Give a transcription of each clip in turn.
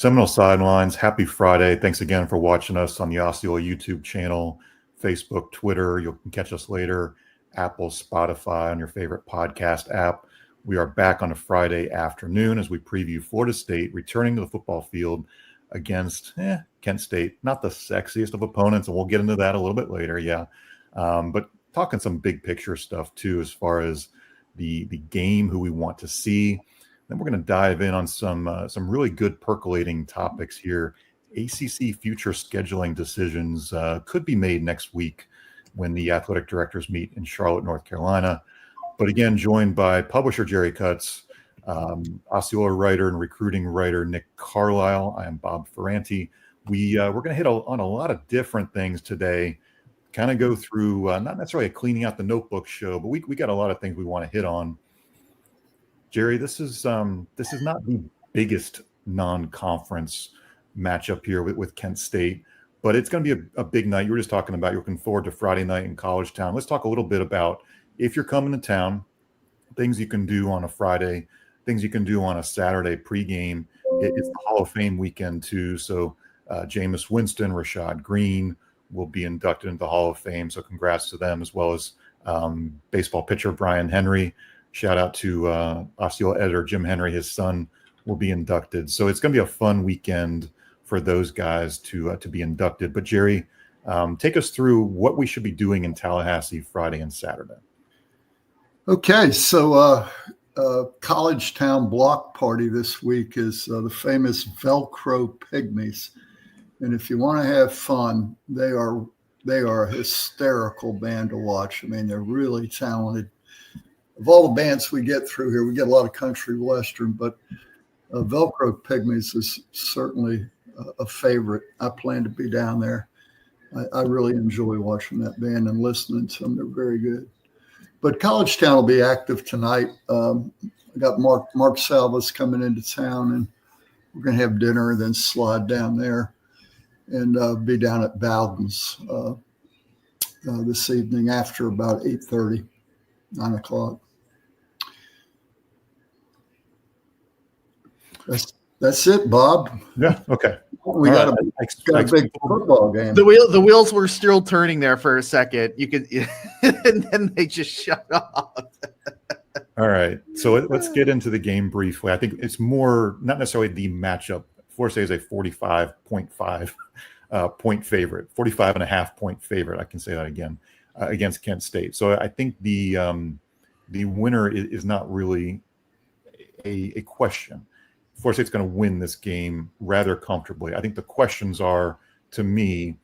Seminole Sidelines, happy Friday. Thanks again for watching us on the Osceola YouTube channel, Facebook, Twitter. You can catch us later, Apple, Spotify, on your favorite podcast app. We are back on a Friday afternoon as we preview Florida State returning to the football field against Kent State. Not the sexiest of opponents, and we'll get into that a little bit later, but talking some big picture stuff too, as far as the game, who we want to see. Then we're going to dive in on some really good percolating topics here. ACC future scheduling decisions could be made next week when the athletic directors meet in Charlotte, North Carolina. But again, joined by publisher Jerry Cutts, Osceola writer and recruiting writer Nick Carlisle. I am Bob Ferranti. We're going to hit on a lot of different things today. Kind of go through not necessarily a cleaning out the notebook show, but we got a lot of things we want to hit on. Jerry, this is not the biggest non-conference matchup here with Kent State, but it's going to be a big night. You were just talking about you're looking forward to Friday night in College Town. Let's talk a little bit about, if you're coming to town, things you can do on a Friday, things you can do on a Saturday pregame. It's the Hall of Fame weekend too, so Jameis Winston, Rashad Green will be inducted into the Hall of Fame, so congrats to them, as well as baseball pitcher Brian Henry. Shout out to Osceola editor Jim Henry. His son will be inducted. So it's going to be a fun weekend for those guys to be inducted. But Jerry, take us through what we should be doing in Tallahassee Friday and Saturday. Okay, so College Town block party this week is the famous Velcro Pygmies. And if you want to have fun, they are a hysterical band to watch. I mean, they're really talented. Of all the bands we get through here, we get a lot of country western, but Velcro Pygmies is certainly a favorite. I plan to be down there. I really enjoy watching that band and listening to them. They're very good. But College Town will be active tonight. I got Mark Salvas coming into town, and we're going to have dinner and then slide down there and be down at Bowden's this evening after about 8:30, 9 o'clock. That's it, Bob. Yeah. Okay. We got a big football game. The wheels were still turning there for a second. You could, and then they just shut off. All right. So let's get into the game briefly. I think it's more not necessarily the matchup. Florida State is a 45.5 point favorite, 45.5 point favorite. I can say that again against Kent State. So I think the winner is not really a question. Florida State's going to win this game rather comfortably. I think the questions are, to me,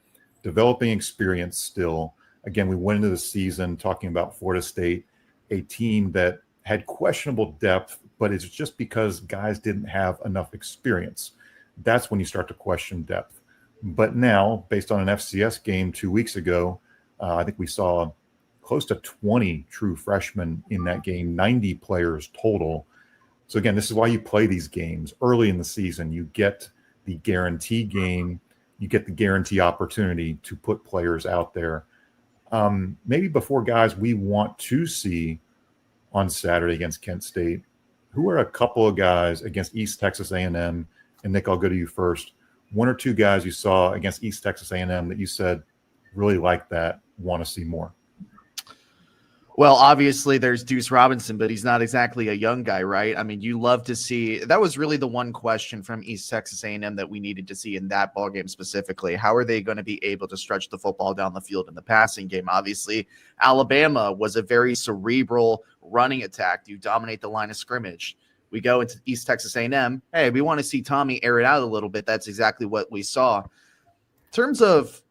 developing experience still. Again, we went into the season talking about Florida State, a team that had questionable depth, but it's just because guys didn't have enough experience. That's when you start to question depth. But now, based on an FCS game 2 weeks ago, I think we saw close to 20 true freshmen in that game, 90 players total. So again, this is why you play these games early in the season. You get the guarantee game, you get the guarantee opportunity to put players out there. Maybe before guys we want to see on Saturday against Kent State, who are a couple of guys against East Texas A&M? And Nick, I'll go to you first. One or two guys you saw against East Texas A&M that you said really like that, want to see more. Well, obviously there's Deuce Robinson, but he's not exactly a young guy, right? I mean, you love to see – that was really the one question from East Texas A&M that we needed to see in that ballgame specifically. How are they going to be able to stretch the football down the field in the passing game? Obviously, Alabama was a very cerebral running attack. You dominate the line of scrimmage. We go into East Texas A&M. Hey, we want to see Tommy air it out a little bit. That's exactly what we saw. In terms of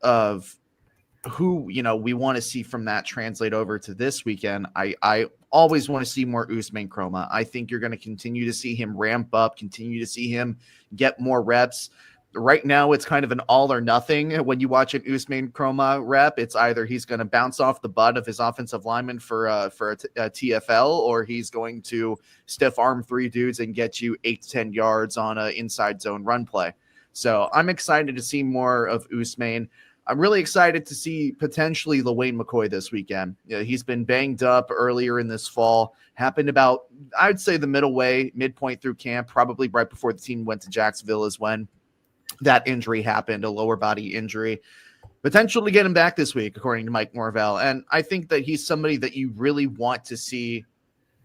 who, we want to see from that translate over to this weekend, I always want to see more Usman Chroma. I think you're going to continue to see him ramp up, continue to see him get more reps. Right now, it's kind of an all or nothing. When you watch an Usman Chroma rep, it's either he's going to bounce off the butt of his offensive lineman for a TFL, or he's going to stiff arm three dudes and get you 8 to 10 yards on an inside zone run play. So I'm excited to see more of Usman. I'm really excited to see potentially LaWayne McCoy this weekend. He's been banged up earlier in this fall. Happened about, I'd say, the midpoint through camp, probably right before the team went to Jacksonville is when that injury happened, a lower body injury. Potential to get him back this week, according to Mike Norvell. And I think that he's somebody that you really want to see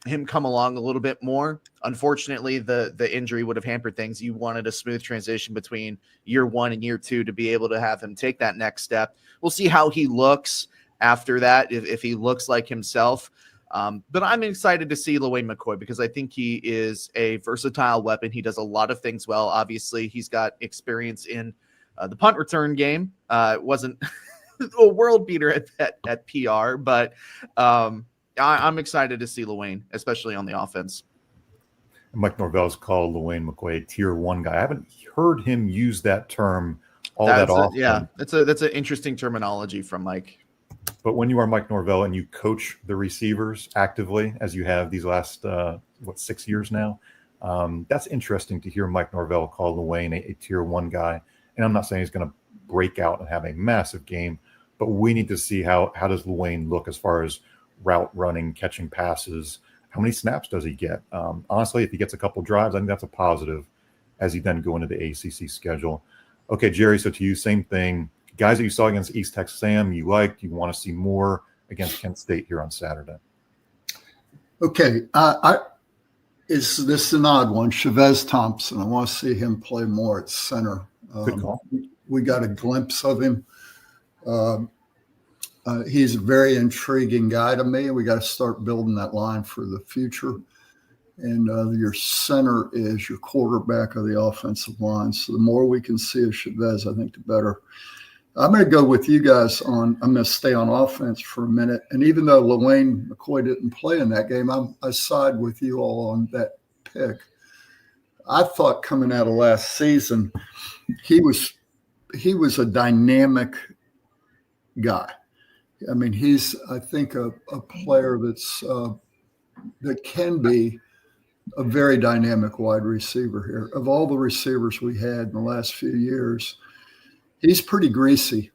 him come along a little bit more. Unfortunately, the injury would have hampered things. You wanted a smooth transition between year 1 and year 2 to be able to have him take that next step. We'll see how he looks after that, if he looks like himself. But I'm excited to see LaWayne McCoy because I think he is a versatile weapon. He does a lot of things well. Obviously, he's got experience in the punt return game. It wasn't a world beater at PR, but I'm excited to see LaWayne, especially on the offense. Mike Norvell's called LaWayne McCoy a tier 1 guy. I haven't heard him use that term that often. Yeah, that's an interesting terminology from Mike. But when you are Mike Norvell and you coach the receivers actively, as you have these last 6 years now, that's interesting to hear Mike Norvell call LaWayne a tier 1 guy. And I'm not saying he's going to break out and have a massive game, but we need to see how does LaWayne look as far as route running, catching passes. How many snaps does he get? Honestly, if he gets a couple drives, I think that's a positive as he then go into the ACC schedule. Okay, Jerry, so to you, same thing. Guys that you saw against East Texas A&M, you liked, you want to see more against Kent State here on Saturday. Okay, this is an odd one. Chavez Thompson, I want to see him play more at center. Good call. We got a glimpse of him. He's a very intriguing guy to me. We got to start building that line for the future. And your center is your quarterback of the offensive line. So the more we can see of Chavez, I think the better. I'm going to go with you guys I'm going to stay on offense for a minute. And even though LaWayne McCoy didn't play in that game, I side with you all on that pick. I thought coming out of last season, he was a dynamic guy. I mean, he's, I think, a player that can be a very dynamic wide receiver here. Of all the receivers we had in the last few years, he's pretty greasy.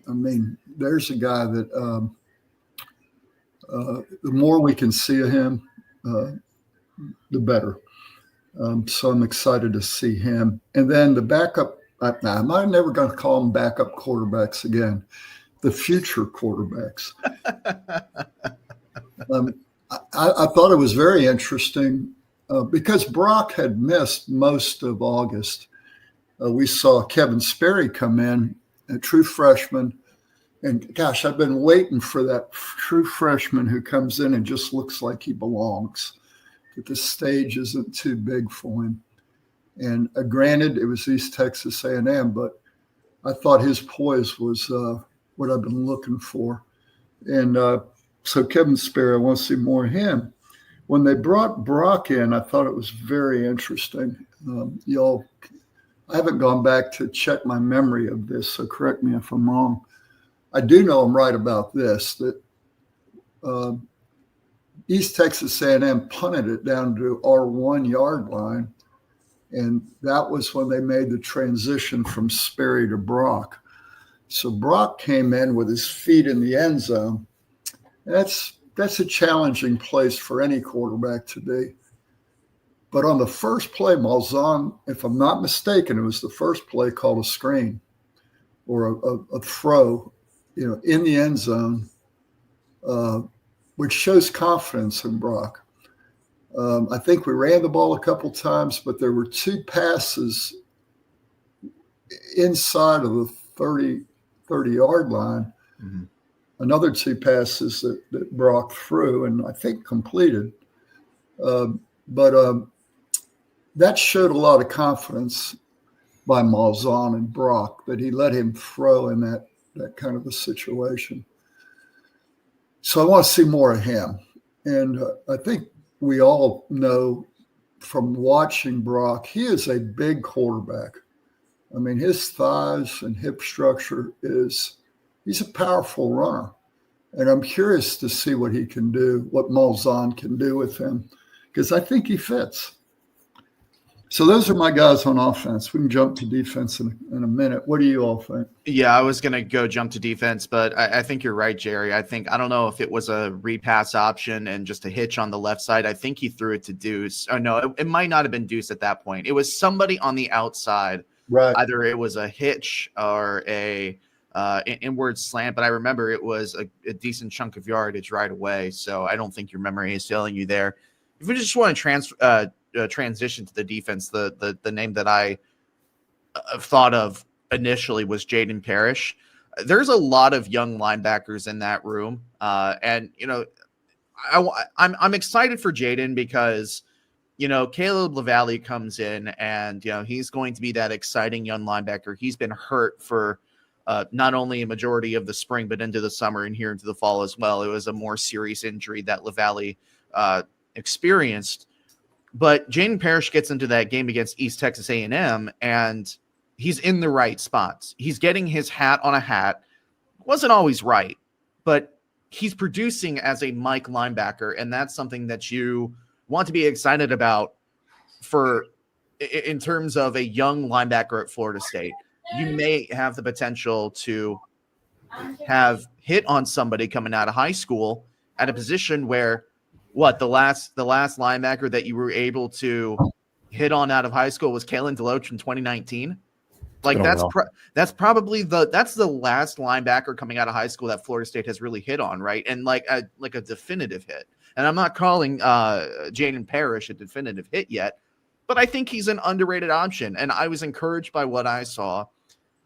I mean, there's a guy that the more we can see of him, the better. So I'm excited to see him. And then the backup, I'm never going to call them backup quarterbacks again. The future quarterbacks. I thought it was very interesting because Brock had missed most of August. We saw Kevin Sperry come in, a true freshman. And gosh, I've been waiting for that true freshman who comes in and just looks like he belongs, that the stage isn't too big for him. And granted, it was East Texas A&M, but I thought his poise was what I've been looking for. And so Kevin Sperry, I want to see more of him. When they brought Brock in, I thought it was very interesting. I haven't gone back to check my memory of this, so correct me if I'm wrong. I do know I'm right about this, that East Texas A&M punted it down to our 1 yard line, and that was when they made the transition from Sperry to Brock. So Brock came in with his feet in the end zone. That's a challenging place for any quarterback to be. But on the first play, Malzahn, if I'm not mistaken, it was the first play called a screen or a throw, in the end zone, which shows confidence in Brock. I think we ran the ball a couple times, but there were 2 passes inside of the 30-yard line. Mm-hmm. Another 2 passes that Brock threw and I think completed. But that showed a lot of confidence by Malzahn and Brock that he let him throw in that kind of a situation. So I want to see more of him. And I think we all know from watching Brock, he is a big quarterback. I mean, his thighs and hip structure he's a powerful runner. And I'm curious to see what he can do, what Malzahn can do with him, because I think he fits. So those are my guys on offense. We can jump to defense in a minute. What do you all think? Yeah, I was going to go jump to defense, but I think you're right, Jerry. I don't know if it was a repass option and just a hitch on the left side. I think he threw it to Deuce. Oh, no, it might not have been Deuce at that point. It was somebody on the outside Right. Either it was a hitch or a inward slant, but I remember it was a decent chunk of yardage right away. So I don't think your memory is failing you there. If we just want to transition to the defense, the name that I thought of initially was Jaden Parrish. There's a lot of young linebackers in that room, and I'm excited for Jaden because Caleb LaValle comes in, and he's going to be that exciting young linebacker. He's been hurt for not only a majority of the spring, but into the summer and here into the fall as well. It was a more serious injury that LaValle experienced. But Jaden Parrish gets into that game against East Texas A&M, and he's in the right spots. He's getting his hat on a hat. Wasn't always right, but he's producing as a Mike linebacker, and that's something that you want to be excited about in terms of a young linebacker at Florida State. You may have the potential to have hit on somebody coming out of high school at a position where the last linebacker that you were able to hit on out of high school was Kalen DeLoach in 2019. Like that's probably the last linebacker coming out of high school that Florida State has really hit on, right? And like a definitive hit. And I'm not calling Jaden Parrish a definitive hit yet, but I think he's an underrated option. And I was encouraged by what I saw,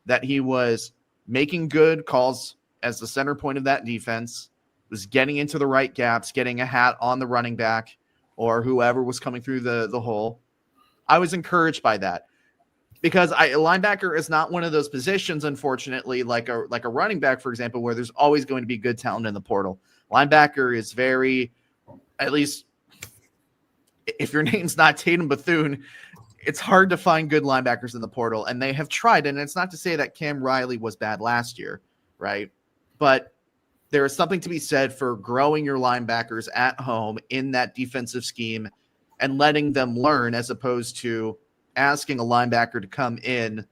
that he was making good calls as the center point of that defense, was getting into the right gaps, getting a hat on the running back or whoever was coming through the hole. I was encouraged by that. Because a linebacker is not one of those positions, unfortunately, like a running back, for example, where there's always going to be good talent in the portal. Linebacker is very, at least if your name's not Tatum Bethune, it's hard to find good linebackers in the portal, and they have tried. And it's not to say that Cam Riley was bad last year, right? But there is something to be said for growing your linebackers at home in that defensive scheme and letting them learn, as opposed to asking a linebacker to come in,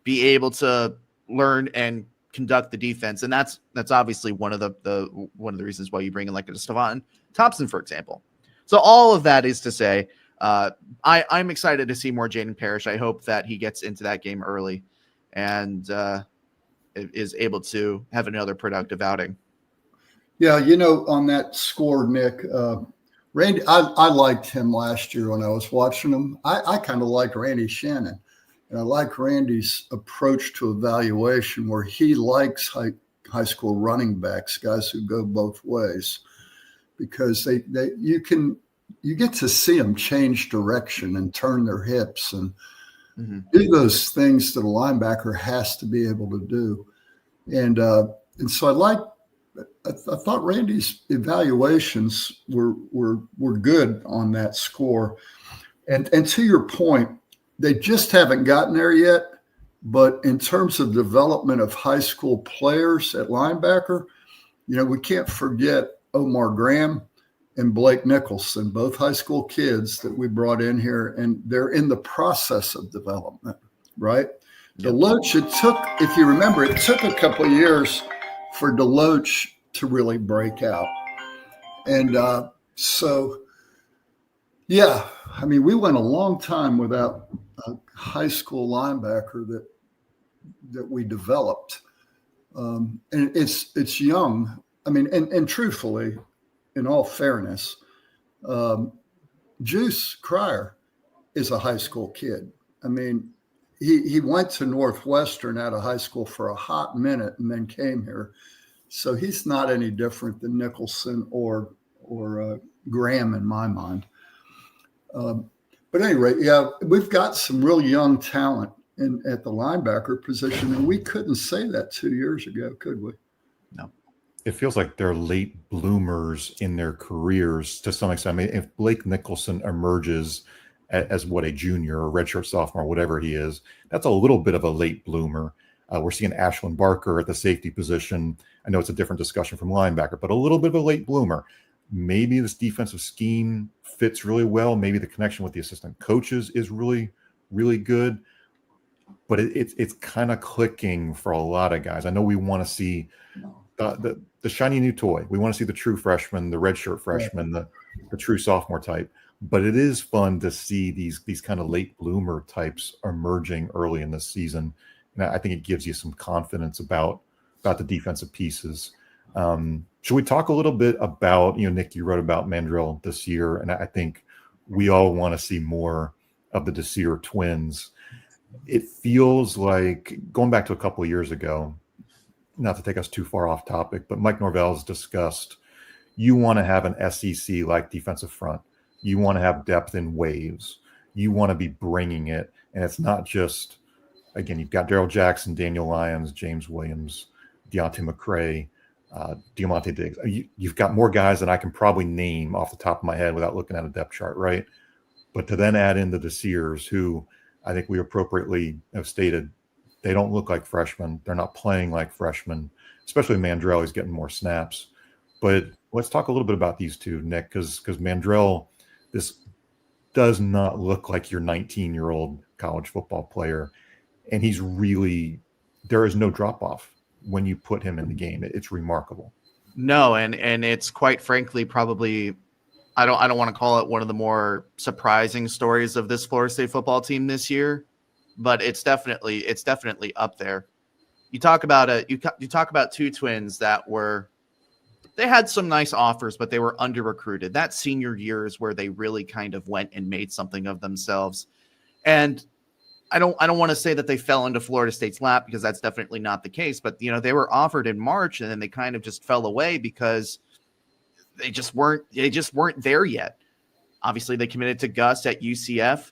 be able to learn and conduct the defense. And that's obviously one of the reasons why you bring in like a Stephon Thompson, for example. So all of that is to say, I'm excited to see more Jaden Parrish. I hope that he gets into that game early and is able to have another productive outing. Yeah, on that score, Nick, Randy, I liked him last year when I was watching him. I kind of liked Randy Shannon, and I like Randy's approach to evaluation, where he likes high school running backs, guys who go both ways, because you get to see them change direction and turn their hips and do those things that a linebacker has to be able to do. And so I thought Randy's evaluations were good on that score. And to your point, they just haven't gotten there yet. But in terms of development of high school players at linebacker, we can't forget Omar Graham and Blake Nicholson, both high school kids that we brought in here, and they're in the process of development, right? Yep. DeLoach, if you remember, it took a couple of years for DeLoach to really break out. And we went a long time without a high school linebacker that we developed. And it's young. And truthfully, in all fairness, Juice Cryer is a high school kid. He went to Northwestern out of high school for a hot minute and then came here. So he's not any different than Nicholson or Graham in my mind. But anyway, yeah, we've got some real young talent at the linebacker position, and we couldn't say that 2 years ago, could we? No. It feels like they're late bloomers in their careers to some extent. If Blake Nicholson emerges as a junior or redshirt sophomore, whatever he is, that's a little bit of a late bloomer. We're seeing Ashlyn Barker at the safety position. I know it's a different discussion from linebacker, but a little bit of a late bloomer. Maybe this defensive scheme fits really well. Maybe the connection with the assistant coaches is really, really good. But it's kind of clicking for a lot of guys. I know we want to see the shiny new toy. We want to see the true freshman, the redshirt freshman, the true sophomore type. but it is fun to see these kind of late bloomer types emerging early in the season. And I think it gives you some confidence about the defensive pieces. Should we talk a little bit about, Nick, you wrote about Mandrell this year, and I think we all want to see more of the Desir twins. It feels like, going back to a couple of years ago, not to take us too far off topic, but Mike Norvell's discussed, you want to have an SEC-like defensive front. You want to have depth in waves. You want to be bringing it. And it's not just, again, you've got Darrell Jackson, Daniel Lyons, James Williams, Deontay McCray, Diamante Diggs. You've got more guys than I can probably name off the top of my head without looking at a depth chart, right? But to then add in the Desirs, who I think we appropriately have stated, they don't look like freshmen. They're not playing like freshmen, especially Mandrell. He's getting more snaps. But let's talk a little bit about these two, Nick, because Mandrell, this does not look like your 19-year-old college football player. And he's really, there is no drop-off when you put him in the game. It's remarkable. No, and it's quite frankly probably, I don't want to call it one of the more surprising stories of this Florida State football team this year, but it's definitely up there. You talk about you talk about two twins that they had some nice offers, but they were under recruited. That senior year is where they really kind of went and made something of themselves. And I don't want to say that they fell into Florida State's lap, because that's definitely not the case, but they were offered in March and then they kind of just fell away because they just weren't there yet. Obviously they committed to Gus at UCF.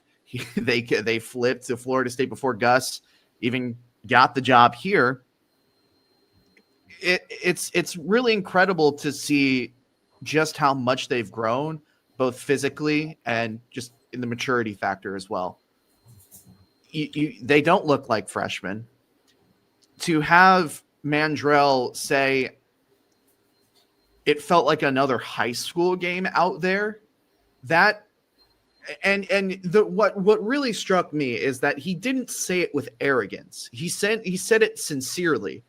They flipped to Florida State before Gus even got the job here. It's really incredible to see just how much they've grown, both physically and just in the maturity factor as well. They don't look like freshmen. To have Mandrell say it felt like another high school game out there, that what really struck me is that he didn't say it with arrogance. He said it sincerely.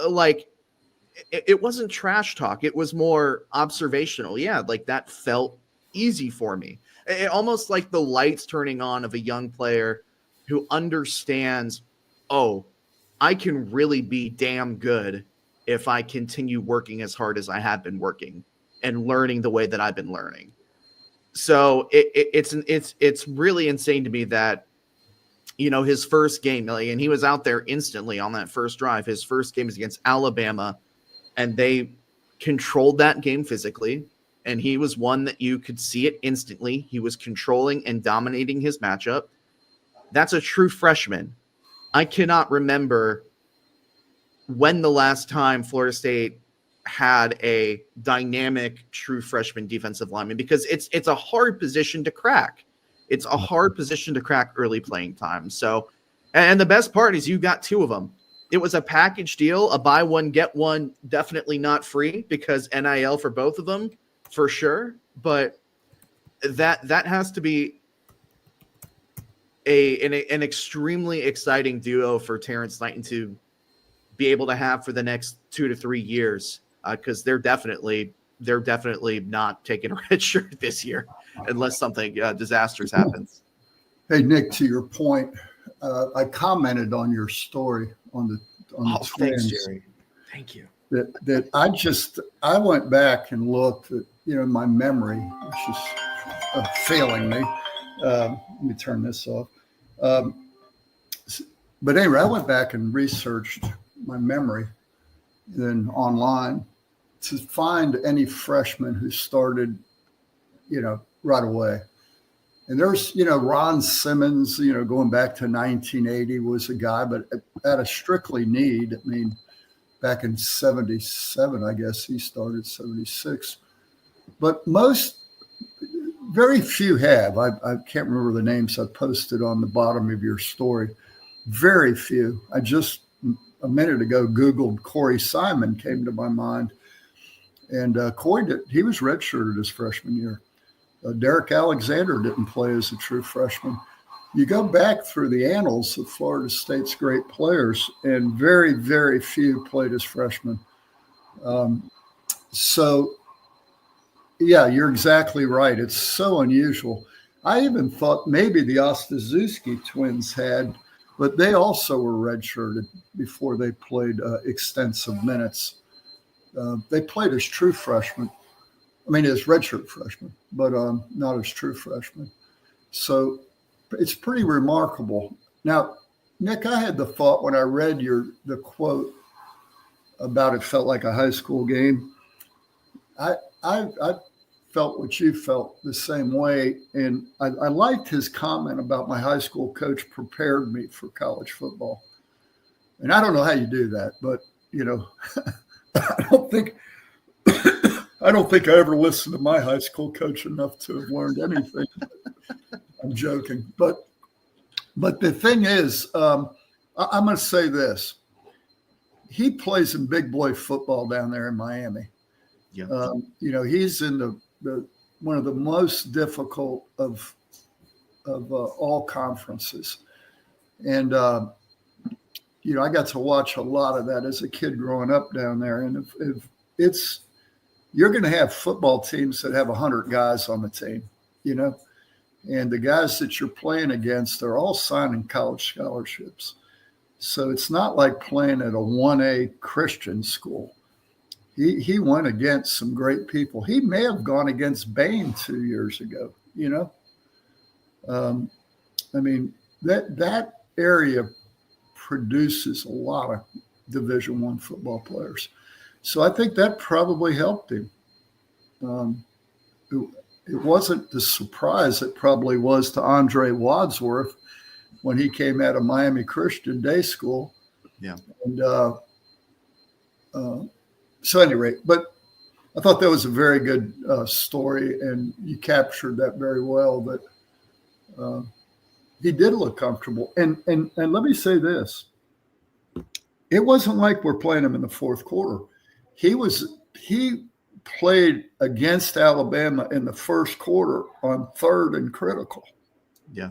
Like it wasn't trash talk. It was more observational. Yeah, like that felt easy for me. It almost like the lights turning on of a young player who understands, oh, I can really be damn good if I continue working as hard as I have been working and learning the way that I've been learning. So it's really insane to me that, his first game, and he was out there instantly on that first drive. His first game is against Alabama, and they controlled that game physically. And he was one that you could see it instantly. He was controlling and dominating his matchup. That's a true freshman. I cannot remember when the last time Florida State had a dynamic true freshman defensive lineman, because it's a hard position to crack. It's a hard position to crack early playing time. So, and the best part is you got two of them. It was a package deal, a buy one, get one, definitely not free, because NIL for both of them for sure. But that has to be an extremely exciting duo for Terrence Knighton to be able to have for the next 2 to 3 years, because they're definitely not taking a red shirt this year unless something disastrous happens. Hey, Nick, to your point, I commented on your story on the twins. Thanks, Jerry. Thank you. That I went back and looked at, my memory, which is failing me. Let me turn this off. But anyway, I went back and researched my memory then online to find any freshman who started, right away. And there's, Ron Simmons, going back to 1980 was a guy, but at a strictly need. I mean, back in 77, I guess he started 76. But very few have. I can't remember the names I posted on the bottom of your story. Very few. I just a minute ago Googled Corey Simon, came to my mind. And Corey, he was redshirted his freshman year. Derek Alexander didn't play as a true freshman. You go back through the annals of Florida State's great players, and very, very few played as freshmen. So Yeah, you're exactly right. It's so unusual. I even thought maybe the Ostaszewski twins had, but they also were redshirted before they played extensive minutes. They played as true freshmen. I mean, as redshirt freshmen, but not as true freshmen. So it's pretty remarkable. Now, Nick, I had the thought when I read the quote about it felt like a high school game. I felt what you felt the same way. And I liked his comment about my high school coach prepared me for college football. And I don't know how you do that, but, I don't think I ever listened to my high school coach enough to have learned anything. I'm joking. But the thing is, I'm going to say this. He plays in big boy football down there in Miami. Yeah. He's in the one of the most difficult of all conferences. And, I got to watch a lot of that as a kid growing up down there. And if you're going to have football teams that have 100 guys on the team, and the guys that you're playing against, they're all signing college scholarships. So it's not like playing at a 1A Christian school. He went against some great people. He may have gone against Bain 2 years ago, that area produces a lot of Division I football players. So I think that probably helped him. It wasn't the surprise it probably was to Andre Wadsworth when he came out of Miami Christian Day School. Yeah. And so at any rate, but I thought that was a very good story, and you captured that very well, that he did look comfortable. And let me say this. It wasn't like we're playing him in the fourth quarter. He played against Alabama in the first quarter on third and critical. Yeah.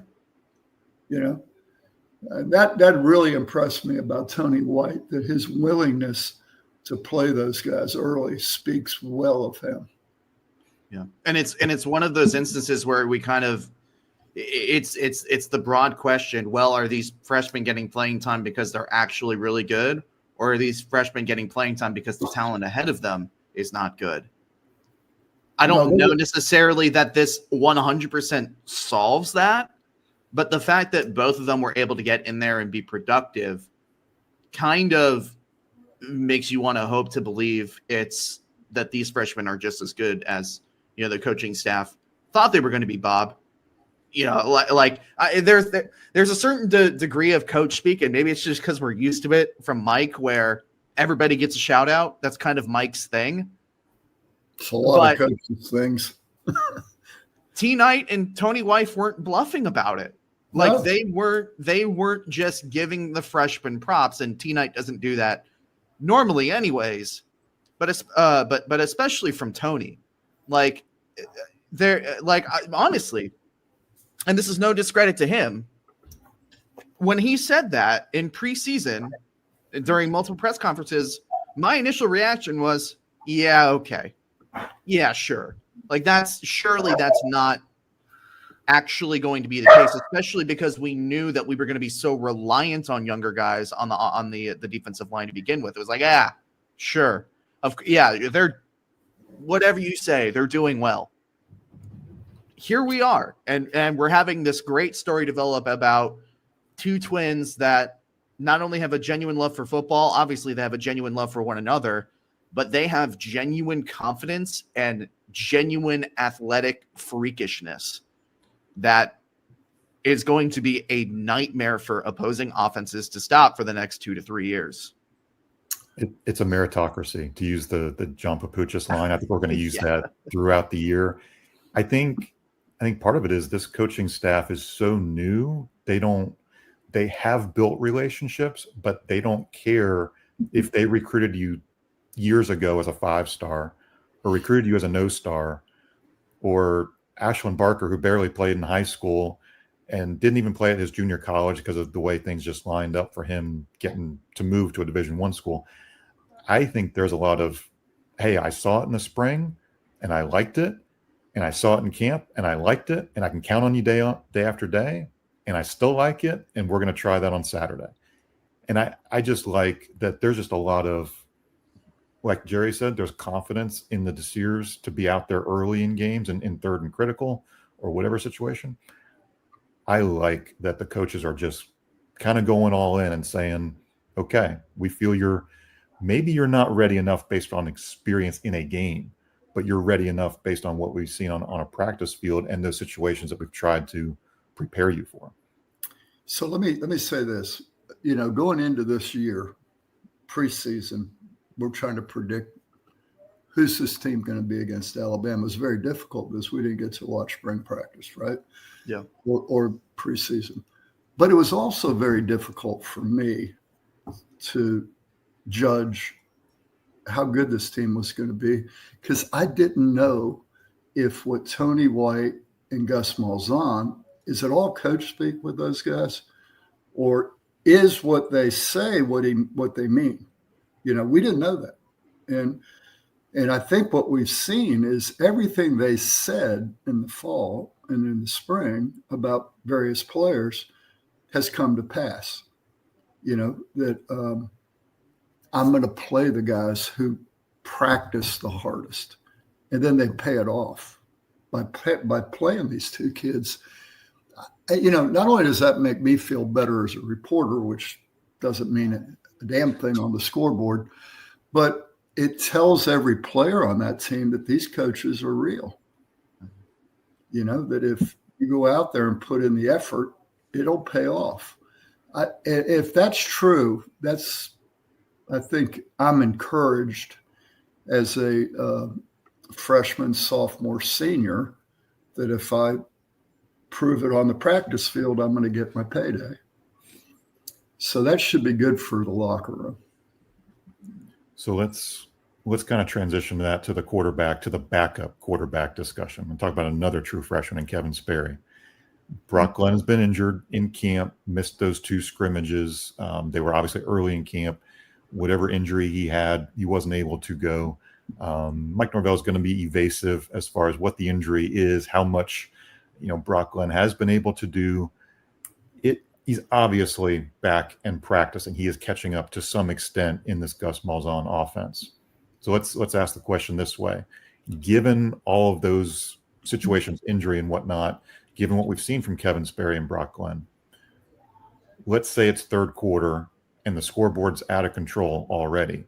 That really impressed me about Tony White, that his willingness to play those guys early speaks well of him. Yeah. And it's one of those instances where we kind of, it's the broad question. Well, are these freshmen getting playing time because they're actually really good? Or are these freshmen getting playing time because the talent ahead of them is not good? I don't know necessarily that this 100% solves that, but the fact that both of them were able to get in there and be productive kind of makes you want to hope to believe it's that these freshmen are just as good as, the coaching staff thought they were going to be, Bob. There's a certain degree of coach speak, and maybe it's just because we're used to it from Mike, where everybody gets a shout out. That's kind of Mike's thing. It's a lot of coaches' things. T. Knight and Tony White weren't bluffing about it. No. They weren't just giving the freshmen props, and T. Knight doesn't do that normally anyways, but especially from Tony. Honestly, and this is no discredit to him, when he said that in preseason during multiple press conferences, my initial reaction was, yeah, okay. Yeah, sure. That's not actually going to be the case, especially because we knew that we were going to be so reliant on younger guys on the defensive line to begin with. It was like, sure. They're whatever you say, they're doing well. Here we are, and we're having this great story develop about two twins that not only have a genuine love for football, obviously they have a genuine love for one another, but they have genuine confidence and genuine athletic freakishness that is going to be a nightmare for opposing offenses to stop for the next 2 to 3 years. It's a meritocracy, to use the John Papuchis line. I think we're going to use that throughout the year. I think part of it is this coaching staff is so new. They have built relationships, but they don't care if they recruited you years ago as a 5-star or recruited you as a no-star, or Ashwin Barker, who barely played in high school and didn't even play at his junior college because of the way things just lined up for him getting to move to a Division I school. I think there's a lot of, hey, I saw it in the spring and I liked it, and I saw it in camp, and I liked it, and I can count on you day after day, and I still like it, and we're going to try that on Saturday. And I just like that there's just a lot of, like Jerry said, there's confidence in the Desirs to be out there early in games and in third and critical or whatever situation. I like that the coaches are just kind of going all in and saying, okay, we feel maybe you're not ready enough based on experience in a game, but you're ready enough based on what we've seen on a practice field and those situations that we've tried to prepare you for. So let me say this, going into this year, preseason, we're trying to predict who's this team going to be against Alabama. It was very difficult because we didn't get to watch spring practice, right? Yeah. Or preseason. But it was also very difficult for me to judge how good this team was going to be because I didn't know if what Tony White and Gus Malzahn, is it all coach speak with those guys? Or is what they say what they mean? We didn't know that. And I think what we've seen is everything they said in the fall and in the spring about various players has come to pass. That I'm going to play the guys who practice the hardest, and then they pay it off by playing these two kids. Not only does that make me feel better as a reporter, which doesn't mean a damn thing on the scoreboard, but it tells every player on that team that these coaches are real. That if you go out there and put in the effort, it'll pay off. If that's true, I think I'm encouraged as a freshman, sophomore, senior, that if I prove it on the practice field, I'm going to get my payday. So that should be good for the locker room. So let's kind of transition to the backup quarterback discussion and talk about another true freshman in Kevin Sperry. Brock Glenn has been injured in camp, missed those two scrimmages. They were obviously early in camp. Whatever injury he had, he wasn't able to go. Mike Norvell is going to be evasive as far as what the injury is, how much Brock Glenn has been able to do. He's obviously back and practicing. He is catching up to some extent in this Gus Malzahn offense. So let's ask the question this way. Given all of those situations, injury and whatnot, given what we've seen from Kevin Sperry and Brock Glenn, let's say it's third quarter and the scoreboard's out of control already.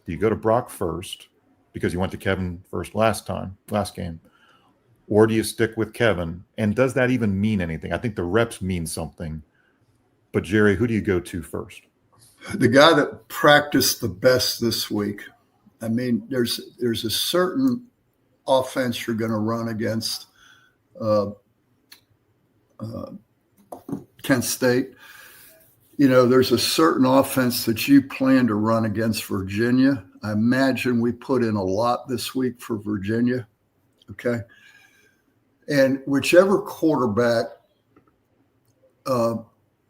Do you go to Brock first because you went to Kevin first last game? Or do you stick with Kevin? And does that even mean anything? I think the reps mean something. But Jerry, who do you go to first? The guy that practiced the best this week. I mean, there's a certain offense you're going to run against Kent State. There's a certain offense that you plan to run against Virginia. I imagine we put in a lot this week for Virginia. Okay. And whichever quarterback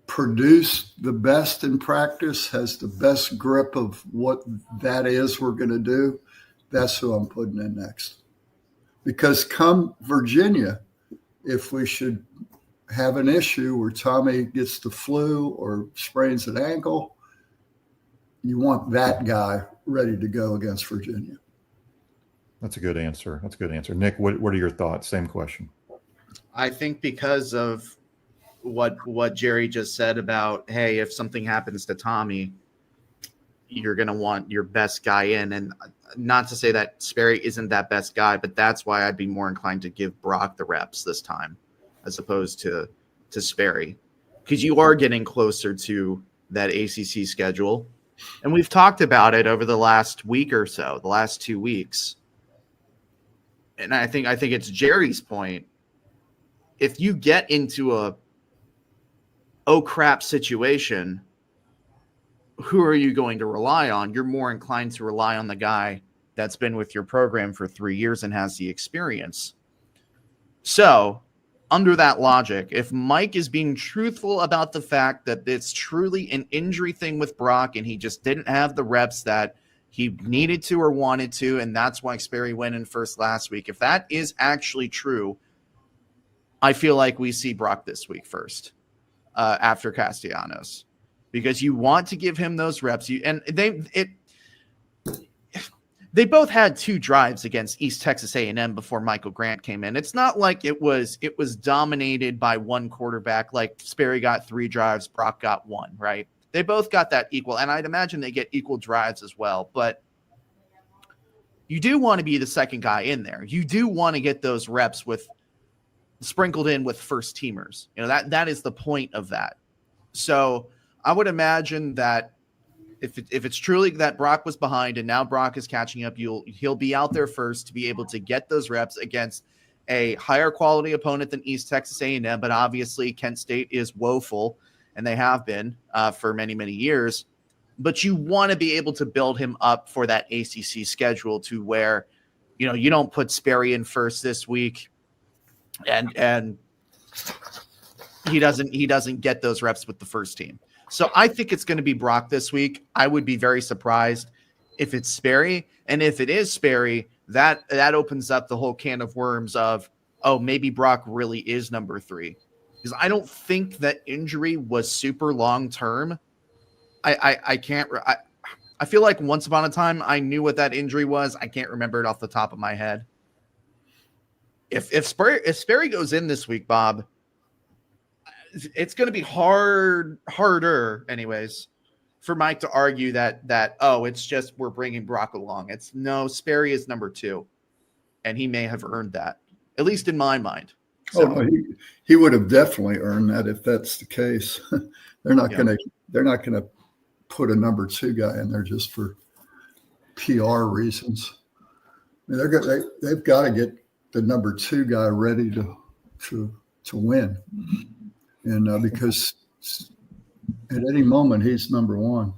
produced the best in practice, has the best grip of what that is we're going to do, that's who I'm putting in next. Because come Virginia, if we should have an issue where Tommy gets the flu or sprains an ankle, you want that guy ready to go against Virginia. That's a good answer. Nick, what are your thoughts? Same question. I think because of what Jerry just said about, hey, if something happens to Tommy, you're going to want your best guy in. And not to say that Sperry isn't that best guy, but that's why I'd be more inclined to give Brock the reps this time as opposed to Sperry, because you are getting closer to that ACC schedule. And we've talked about it over the last week or so, the last 2 weeks. And I think it's Jerry's point. If you get into a oh crap situation, who are you going to rely on? You're more inclined to rely on the guy that's been with your program for 3 years and has the experience. So under that logic, if Mike is being truthful about the fact that it's truly an injury thing with Brock and he just didn't have the reps that He needed to or wanted to, and that's why Sperry went in first last week. If that is actually true, I feel like we see Brock this week first after Castellanos, because you want to give him those reps. They both had 2 drives against East Texas A&M before Michael Grant came in. It's not like it was dominated by one quarterback. Like Sperry got 3 drives, Brock got 1, right? They both got that equal, and I'd imagine they get equal drives as well. But you do want to be the second guy in there. You do want to get those reps sprinkled in with first teamers. That is the point of that. So I would imagine that if it's truly that Brock was behind and now Brock is catching up, he'll be out there first to be able to get those reps against a higher quality opponent than East Texas A&M. But obviously Kent State is woeful, and they have been for many, many years. But you want to be able to build him up for that ACC schedule to where, you don't put Sperry in first this week and he doesn't get those reps with the first team. So I think it's going to be Brock this week. I would be very surprised if it's Sperry. And if it is Sperry, that opens up the whole can of worms of, oh, maybe Brock really is number 3. Because I don't think that injury was super long-term. I feel like once upon a time I knew what that injury was. I can't remember it off the top of my head. If Sperry goes in this week, Bob, it's going to be harder anyways for Mike to argue that it's just we're bringing Brock along. It's no, Sperry is number 2, and he may have earned that, at least in my mind. So, no, he would have definitely earned that if that's the case. They're not going to put a number 2 guy in there just for PR reasons. I mean, they've got to get the number 2 guy ready to win, and because at any moment he's number 1.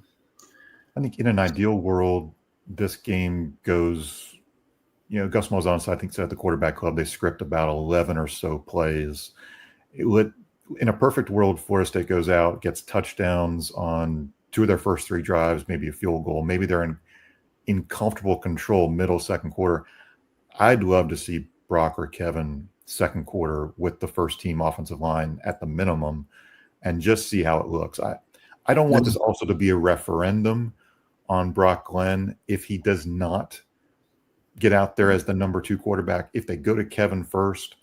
I think in an ideal world, this game goes. Gus Malzahn, I think, said at the quarterback club they script about 11 or so plays. In a perfect world, Florida State goes out, gets touchdowns on 2 of their first 3 drives, maybe a field goal. Maybe they're in comfortable control middle second quarter. I'd love to see Brock or Kevin second quarter with the first team offensive line at the minimum and just see how it looks. I don't want this also to be a referendum on Brock Glenn if he does not get out there as the number 2 quarterback. If they go to Kevin first,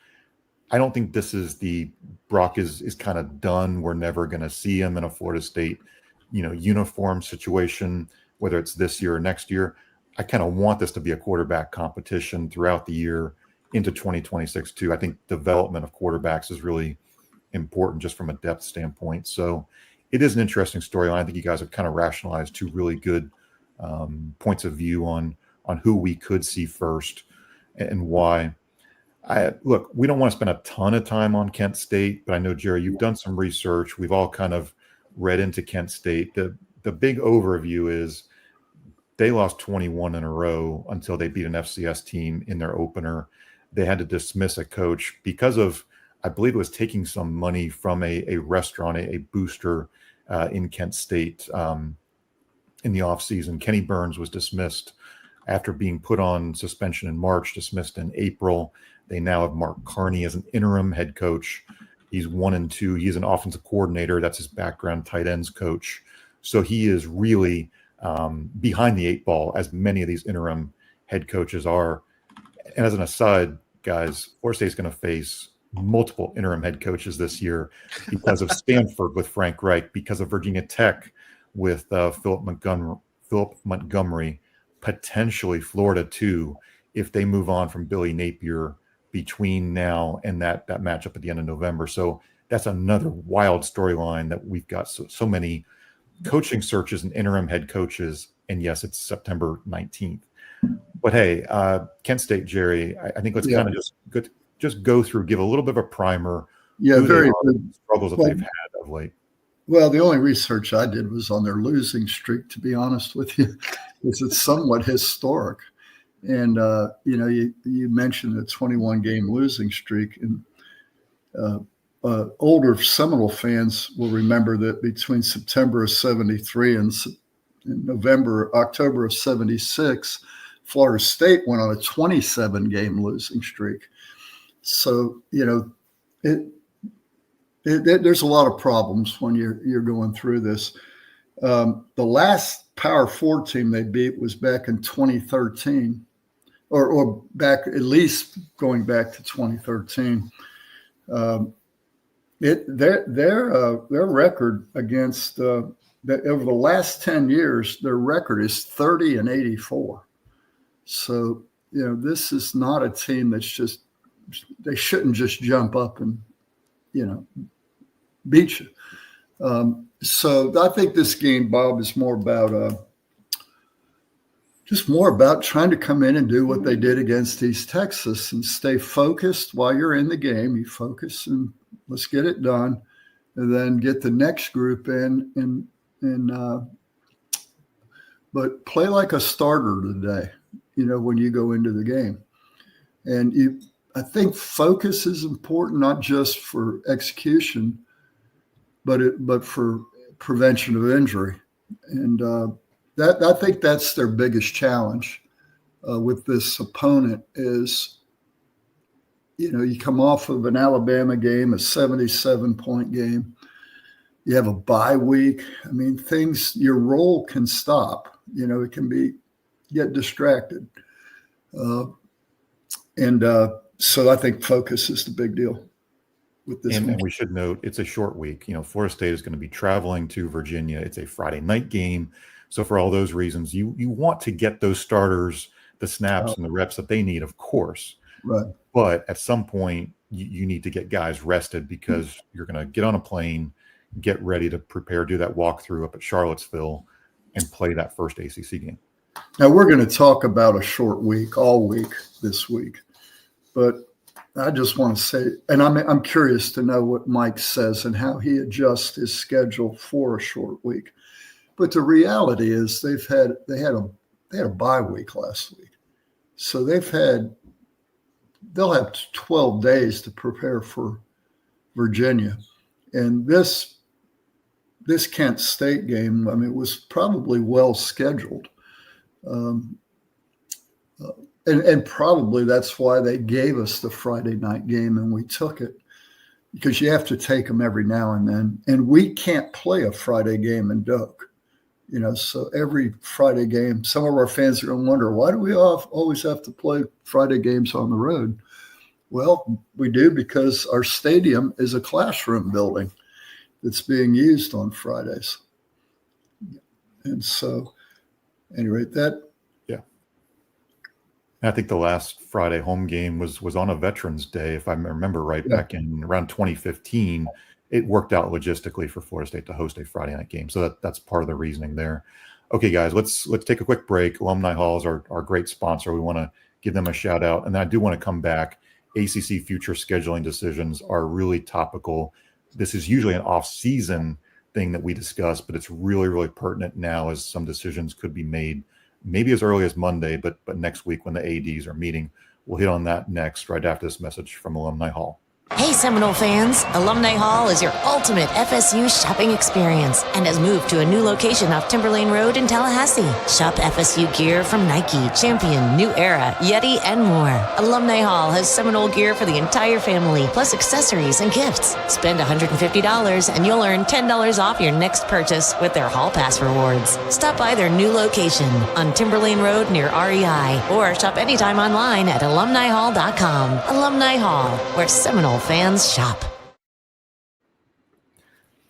I don't think this is Brock is kind of done. We're never going to see him in a Florida State, uniform situation, whether it's this year or next year. I kind of want this to be a quarterback competition throughout the year into 2026 too. I think development of quarterbacks is really important just from a depth standpoint. So it is an interesting storyline. I think you guys have kind of rationalized 2 really good points of view on who we could see first and why. Look, we don't want to spend a ton of time on Kent State, but I know, Jerry, you've done some research. We've all kind of read into Kent State. The big overview is they lost 21 in a row until they beat an FCS team in their opener. They had to dismiss a coach because of, I believe it was taking some money from a restaurant, a booster in Kent State in the offseason. Kenny Burns was dismissed after being put on suspension in March, dismissed in April. They now have Mark Carney as an interim head coach. He's 1-2. He's an offensive coordinator. That's his background, tight ends coach. So he is really behind the 8 ball, as many of these interim head coaches are. And as an aside, guys, Florida State's going to face multiple interim head coaches this year because of Stanford with Frank Reich, because of Virginia Tech with Philip Montgomery, potentially Florida too, if they move on from Billy Napier between now and that matchup at the end of November. So that's another wild storyline that we've got so many coaching searches and interim head coaches. And yes, it's September 19th. But hey, Kent State, Jerry, I think let's kind of just go through, give a little bit of a primer. Yeah, very good. Struggles that they've had of late. Well, the only research I did was on their losing streak, to be honest with you, because it's somewhat historic. And, you mentioned the 21-game losing streak. And older Seminole fans will remember that between September of 73 and in October of 76, Florida State went on a 27-game losing streak. So, there's a lot of problems when you're going through this. The last Power 4 team they beat was back in 2013, or back at least going back to 2013. Their record against over the last 10 years, their record is 30-84. So this is not a team that's they shouldn't just jump up and beat you. So I think this game, Bob, is more about trying to come in and do what they did against East Texas and stay focused while you're in the game. You focus and let's get it done, and then get the next group in but play like a starter today, when you go into the game. And I think focus is important, not just for execution, but for prevention of injury. And I think that's their biggest challenge with this opponent is, you come off of an Alabama game, a 77-point game. You have a bye week. I mean, your role can stop. It can get distracted. So I think focus is the big deal with this. And we should note it's a short week. Florida State is going to be traveling to Virginia. It's a Friday night game. So for all those reasons, you want to get those starters the snaps and the reps that they need, of course. Right. But at some point, you need to get guys rested because you're going to get on a plane, get ready to prepare, do that walkthrough up at Charlottesville, and play that first ACC game. Now, we're going to talk about a short week all week this week. But I just want to say, and I'm curious to know what Mike says and how he adjusts his schedule for a short week. But the reality is they had a bye week last week, so they'll have 12 days to prepare for Virginia, and this Kent State game, I mean, it was probably well scheduled. And probably that's why they gave us the Friday night game and we took it, because you have to take them every now and then. And we can't play a Friday game in Doak, so every Friday game, some of our fans are going to wonder, why do we always have to play Friday games on the road? Well, we do because our stadium is a classroom building that's being used on Fridays. And so anyway, I think the last Friday home game was on a Veterans Day, if I remember right, back in around 2015. It worked out logistically for Florida State to host a Friday night game. So that's part of the reasoning there. Okay, guys, let's take a quick break. Alumni Hall is our great sponsor. We want to give them a shout out. And then I do want to come back. ACC future scheduling decisions are really topical. This is usually an off-season thing that we discuss, but it's really, really pertinent now as some decisions could be made maybe as early as Monday, but next week when the ADs are meeting. We'll hit on that next, right after this message from Alumni Hall. Hey Seminole fans, Alumni Hall is your ultimate FSU shopping experience and has moved to a new location off Timberlane Road in Tallahassee. Shop FSU gear from Nike, Champion, New Era, Yeti, and more. Alumni Hall has Seminole gear for the entire family, plus accessories and gifts. Spend $150 and you'll earn $10 off your next purchase with their Hall Pass rewards. Stop by their new location on Timberlane Road near REI or shop anytime online at alumnihall.com. Alumni Hall, where Seminole fans shop.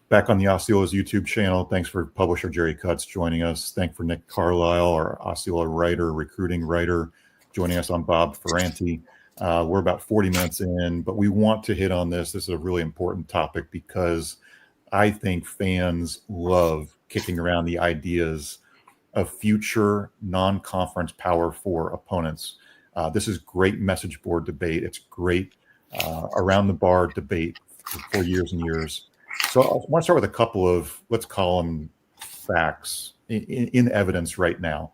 Back on the Osceola's YouTube channel. Thanks for publisher Jerry Cutts joining us. Thanks for Nick Carlisle, our Osceola writer, recruiting writer, joining us on Bob Ferranti. We're about 40 minutes in, but we want to hit on this. This is a really important topic because I think fans love kicking around the ideas of future non-conference Power 4 opponents. This is great message board debate. It's great around the bar debate for years and years. So I want to start with a couple of, let's call them facts in evidence right now.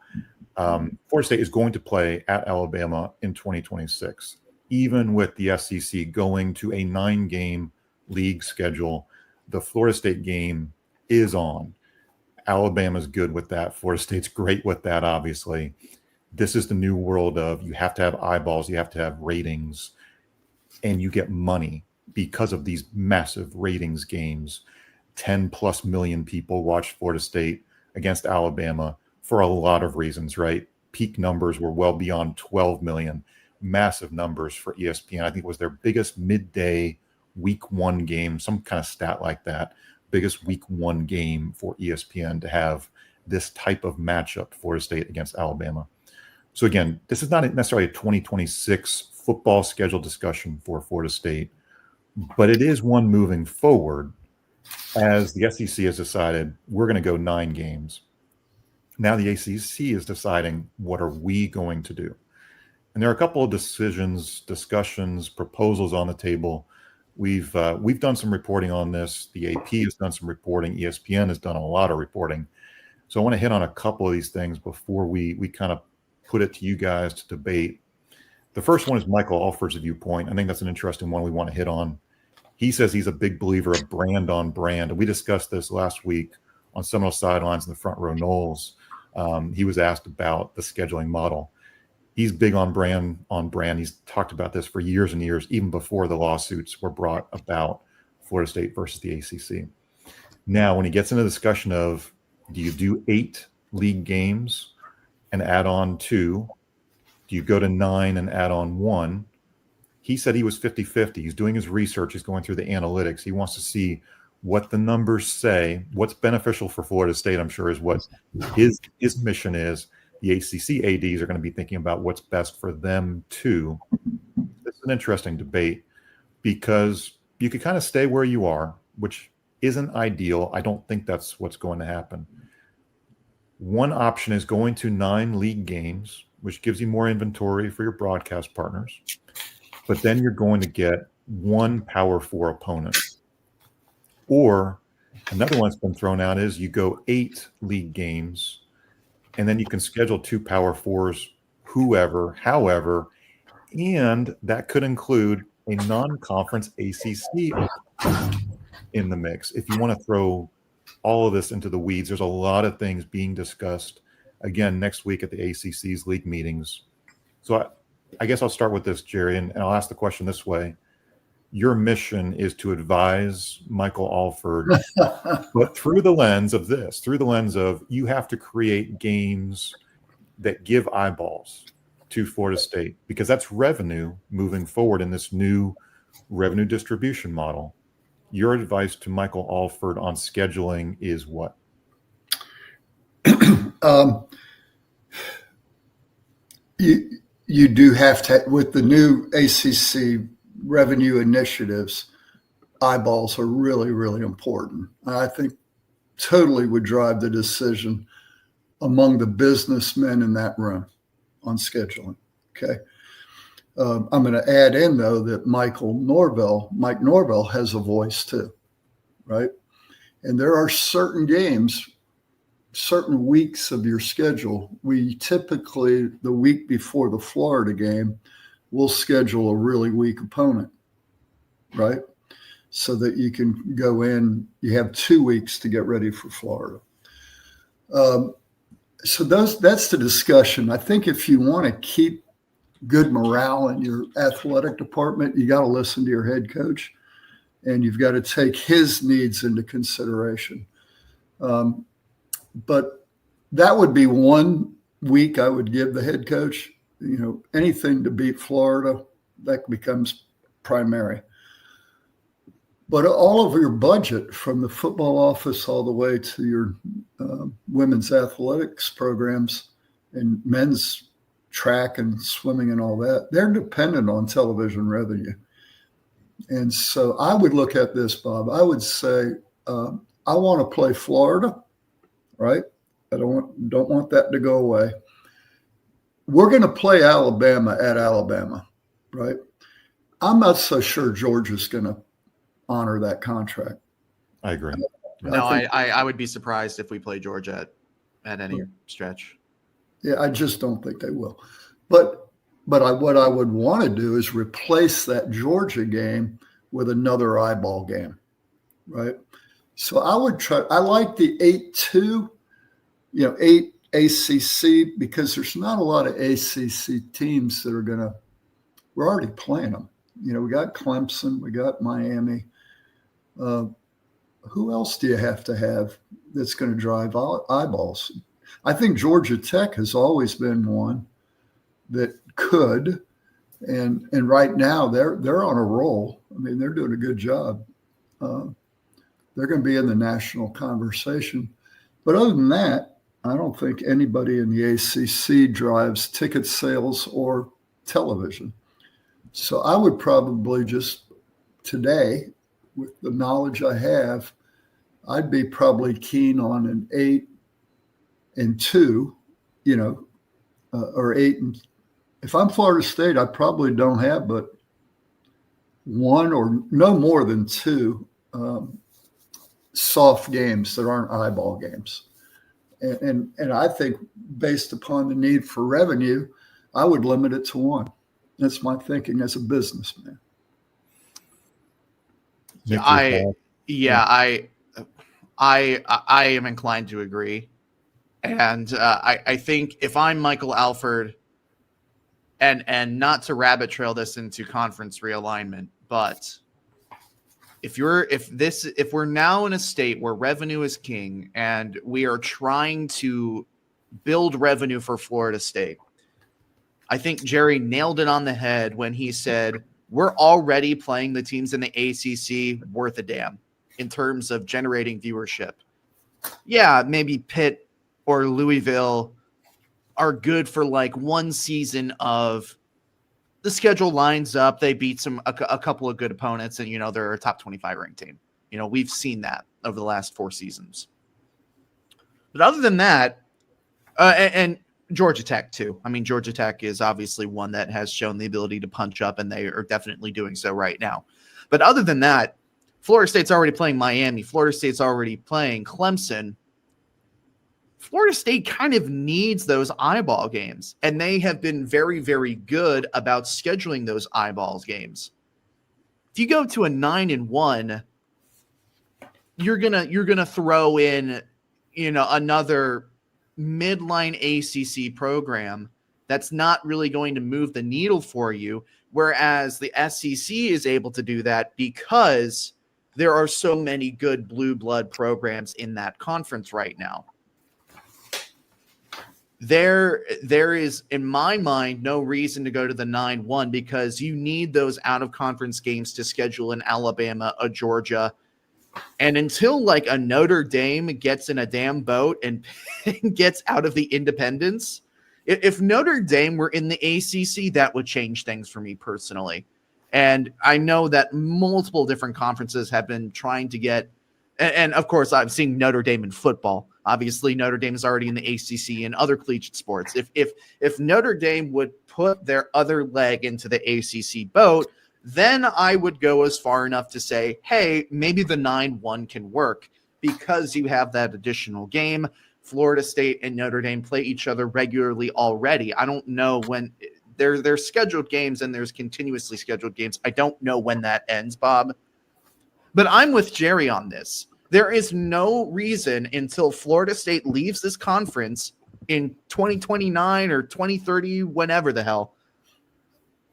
Florida State is going to play at Alabama in 2026, even with the SEC going to a 9-game league schedule. The Florida State game is on. Alabama's good with that. Florida State's great with that, obviously. This is the new world of you have to have eyeballs, you have to have ratings, and you get money because of these massive ratings games. 10 plus million people watched Florida State against Alabama for a lot of reasons, right? Peak numbers were well beyond 12 million, massive numbers for ESPN. I think it was their biggest midday week one game, some kind of stat like that, biggest week one game for ESPN to have this type of matchup, Florida State against Alabama. So again, this is not necessarily a 2026 football schedule discussion for Florida State, but it is one moving forward as the SEC has decided we're going to go 9 games. Now the ACC is deciding what are we going to do. And there are a couple of decisions, discussions, proposals on the table. We've done some reporting on this. The AP has done some reporting. ESPN has done a lot of reporting. So I want to hit on a couple of these things before we kind of put it to you guys to debate. The first one is Michael Alford's viewpoint. I think that's an interesting one we want to hit on. He says he's a big believer of brand on brand. And we discussed this last week on Seminole Sidelines in the Front Row Knowles. He was asked about the scheduling model. He's big on brand on brand. He's talked about this for years and years, even before the lawsuits were brought about Florida State versus the ACC. Now, when he gets into the discussion of, do you do 8 league games and add on 2? Do you go to 9 and add on 1? He said he was 50-50. He's doing his research. He's going through the analytics. He wants to see what the numbers say. What's beneficial for Florida State, I'm sure, is what his mission is. The ACC ADs are going to be thinking about what's best for them too. It's an interesting debate because you could kind of stay where you are, which isn't ideal. I don't think that's what's going to happen. One option is going to 9 league games, which gives you more inventory for your broadcast partners. But then you're going to get 1 Power 4 opponent. Or another one that's been thrown out is you go 8 league games, and then you can schedule 2 Power 4s, whoever, however, and that could include a non-conference ACC in the mix. If you want to throw all of this into the weeds, there's a lot of things being discussed, again, next week at the ACC's league meetings. So I guess I'll start with this, Jerry, and I'll ask the question this way. Your mission is to advise Michael Alford, but through the lens of this, through the lens of you have to create games that give eyeballs to Florida State, because that's revenue moving forward in this new revenue distribution model. Your advice to Michael Alford on scheduling is what? You do have to, with the new ACC revenue initiatives, eyeballs are really, really important. I think totally would drive the decision among the businessmen in that room on scheduling. Okay. I'm going to add in, though, that Mike Norvell has a voice too, right? And there are certain games, certain weeks of your schedule. We typically, the week before the Florida game, we'll schedule a really weak opponent, right? So that you can go in, you have 2 weeks to get ready for Florida. So that's the discussion. I think if you want to keep good morale in your athletic department, you got to listen to your head coach, and you've got to take his needs into consideration. But that would be 1 week I would give the head coach. Anything to beat Florida, that becomes primary. But all of your budget, from the football office all the way to your women's athletics programs and men's track and swimming and all that, they're dependent on television revenue. And so I would look at this, Bob. I would say, I want to play Florida, right? I don't want that to go away. We're going to play Alabama at Alabama, right? I'm not so sure Georgia's going to honor that contract. I agree. I would be surprised if we play Georgia at any stretch. Yeah, I just don't think they will. But what I would want to do is replace that Georgia game with another eyeball game, right? So I would try. I like the 8-2 8 ACC, because there's not a lot of ACC teams that are we're already playing them. We got Clemson, we got Miami. Who else do you have to have that's going to drive eyeballs? I think Georgia Tech has always been one that could, and right now they're on a roll. I mean, they're doing a good job. They're going to be in the national conversation. But other than that, I don't think anybody in the ACC drives ticket sales or television. So I would probably just today, with the knowledge I have, I'd be probably keen on an 8-2, or 8. And if I'm Florida State, I probably don't have but one or no more than two soft games that aren't eyeball games. And I think based upon the need for revenue, I would limit it to one. That's my thinking as a businessman. I am inclined to agree. And I think if I'm Michael Alford, and not to rabbit trail this into conference realignment, but if we're now in a state where revenue is king and we are trying to build revenue for Florida State, I think Jerry nailed it on the head when he said, we're already playing the teams in the ACC worth a damn in terms of generating viewership. Yeah, maybe Pitt or Louisville are good for like one season of the schedule lines up. They beat a couple of good opponents, and they're a top 25 ranked team. We've seen that over the last 4 seasons. But other than that, and Georgia Tech too. I mean, Georgia Tech is obviously one that has shown the ability to punch up, and they are definitely doing so right now. But other than that, Florida State's already playing Miami. Florida State's already playing Clemson. Florida State kind of needs those eyeball games, and they have been very, very good about scheduling those eyeballs games. If you go to a 9-1, you're gonna throw in, another midline ACC program that's not really going to move the needle for you, whereas the SEC is able to do that because there are so many good blue blood programs in that conference right now. There is, in my mind, no reason to go to the 9-1 because you need those out-of-conference games to schedule in Alabama, a Georgia. And until like a Notre Dame gets in a damn boat and gets out of the independence, if Notre Dame were in the ACC, that would change things for me personally. And I know that multiple different conferences have been trying to get, and of course, I'm seeing Notre Dame in football. Obviously, Notre Dame is already in the ACC and other collegiate sports. If Notre Dame would put their other leg into the ACC boat, then I would go as far enough to say, hey, maybe the 9-1 can work because you have that additional game. Florida State and Notre Dame play each other regularly already. I don't know when there's scheduled games and there's continuously scheduled games. I don't know when that ends, Bob. But I'm with Jerry on this. There is no reason until Florida State leaves this conference in 2029 or 2030, whenever the hell.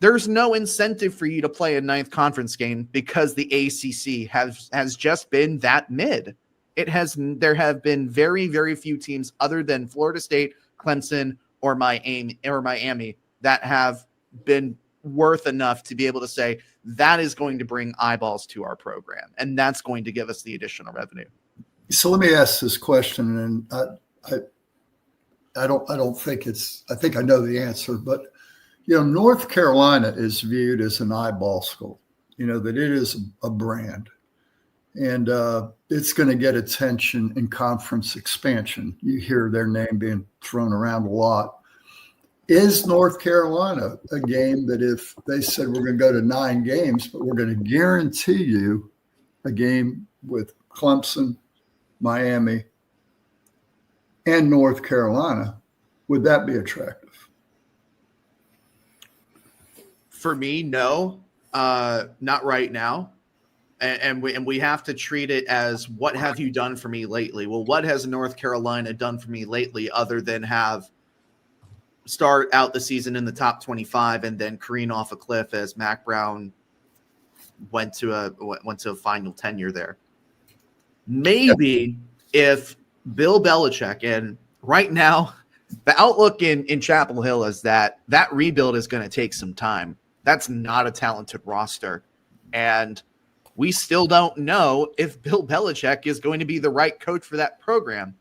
There's no incentive for you to play a 9th conference game because the ACC has just been that mid. There have been very, very few teams other than Florida State, Clemson, or Miami that have been worth enough to be able to say that is going to bring eyeballs to our program, and that's going to give us the additional revenue. So let me ask this question, and I don't think I think I know the answer, but North Carolina is viewed as an eyeball school, that it is a brand, and it's going to get attention in conference expansion. You hear their name being thrown around a lot. Is North Carolina a game that if they said we're going to go to 9 games, but we're going to guarantee you a game with Clemson, Miami, and North Carolina, would that be attractive? For me, no, not right now. And we have to treat it as, what have you done for me lately? Well, what has North Carolina done for me lately other than start out the season in the top 25 and then careen off a cliff as Mac Brown went to a final tenure there? Maybe if Bill Belichick, and right now the outlook in Chapel Hill is that rebuild is going to take some time. That's not a talented roster. And we still don't know if Bill Belichick is going to be the right coach for that program.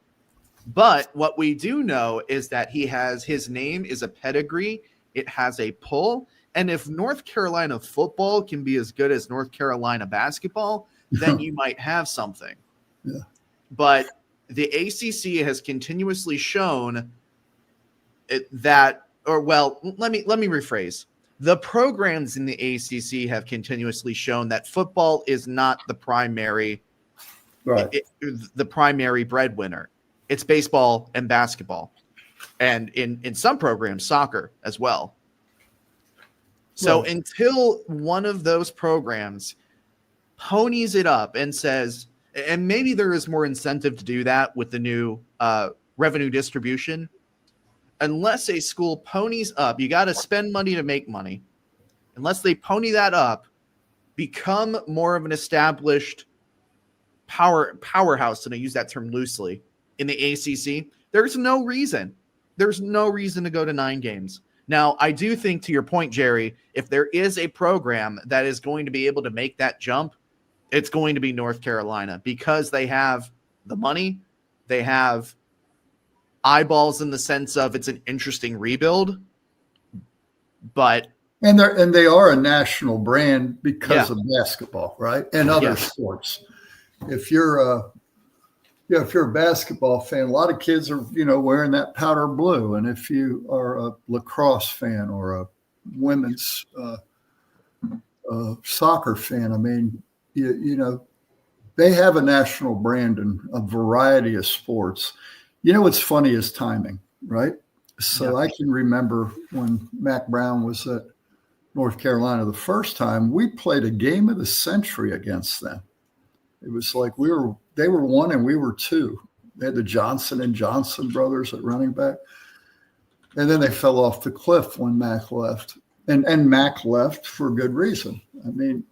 But what we do know is that his name is a pedigree. It has a pull. And if North Carolina football can be as good as North Carolina basketball, then you might have something. Yeah. But the ACC has continuously shown let me rephrase. The programs in the ACC have continuously shown that football is not the primary, the primary breadwinner. It's baseball and basketball, and in some programs, soccer as well. So until one of those programs ponies it up and says, and maybe there is more incentive to do that with the new revenue distribution. Unless a school ponies up, you got to spend money to make money. Unless they pony that up, become more of an established powerhouse, and I use that term loosely, in the ACC, there's no reason to go to 9 games. Now, I do think, to your point, Jerry, if there is a program that is going to be able to make that jump, it's going to be North Carolina, because they have the money, they have eyeballs in the sense of it's an interesting rebuild, but they are a national brand because of basketball, right? And other sports. If you're a basketball fan, a lot of kids are, wearing that powder blue. And if you are a lacrosse fan or a women's soccer fan, I mean, they have a national brand in a variety of sports. What's funny is timing, right? So I can remember when Mac Brown was at North Carolina the first time, we played a game of the century against them. It was like they were 1 and we were 2. They had the Johnson and Johnson brothers at running back. And then they fell off the cliff when Mac left. And Mac left for good reason. I mean,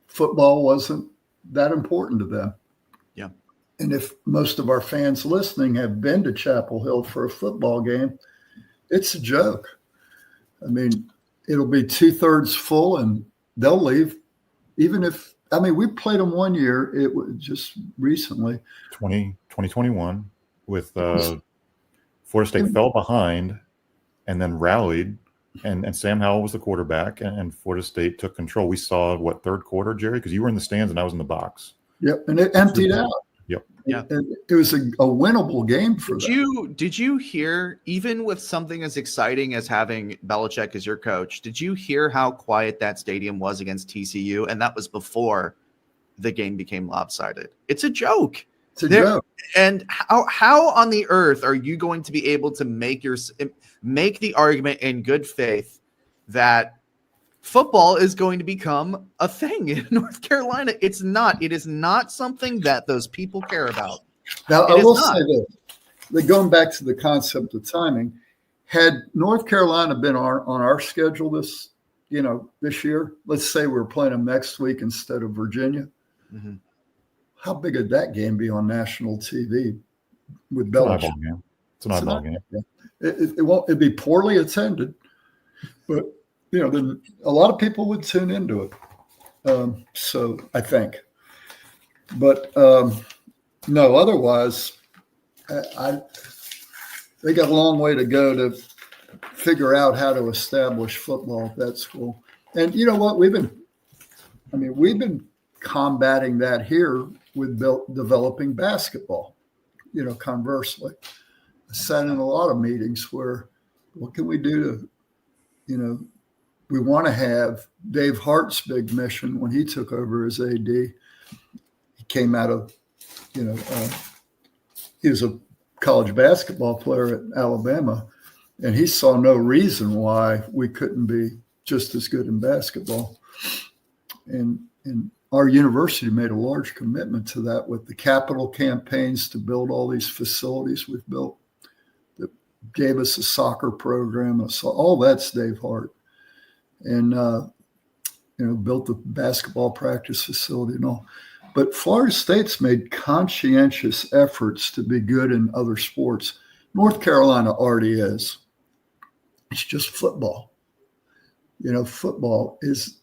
football wasn't that important to them. Yeah. And if most of our fans listening have been to Chapel Hill for a football game, it's a joke. I mean, it'll be 2/3 full and they'll leave. Even if, we played them one year. It was just recently. 2021 with Florida State fell behind and then rallied. And Sam Howell was the quarterback, and Florida State took control. We saw, third quarter, Jerry? Because you were in the stands and I was in the box. Yep, and it emptied out. Yep. Yeah. It was a winnable game for them. Did you hear, even with something as exciting as having Belichick as your coach, did you hear how quiet that stadium was against TCU? And that was before the game became lopsided. It's a joke. It's a joke. And how on the earth are you going to be able to make the argument in good faith that football is going to become a thing in North Carolina? It's not. It is not something that those people care about. Now, I will say this. Going back to the concept of timing, had North Carolina been on our schedule this year, let's say we're playing them next week instead of Virginia, how big would that game be on national TV with Belichick? It's an oddball game. It won't. It'd be poorly attended, but then a lot of people would tune into it. So I think, but no. Otherwise, they got a long way to go to figure out how to establish football at that school. And you know what? We've been combating that here with developing basketball. Conversely, I sat in a lot of meetings where, what can we do to, we want to have Dave Hart's big mission when he took over as AD. He came out of, he was a college basketball player at Alabama, and he saw no reason why we couldn't be just as good in basketball. And And our university made a large commitment to that with the capital campaigns to build all these facilities we've built that gave us a soccer program. So all that's Dave Hart. And, built the basketball practice facility and all. But Florida State's made conscientious efforts to be good in other sports. North Carolina already is. It's just football. Football is,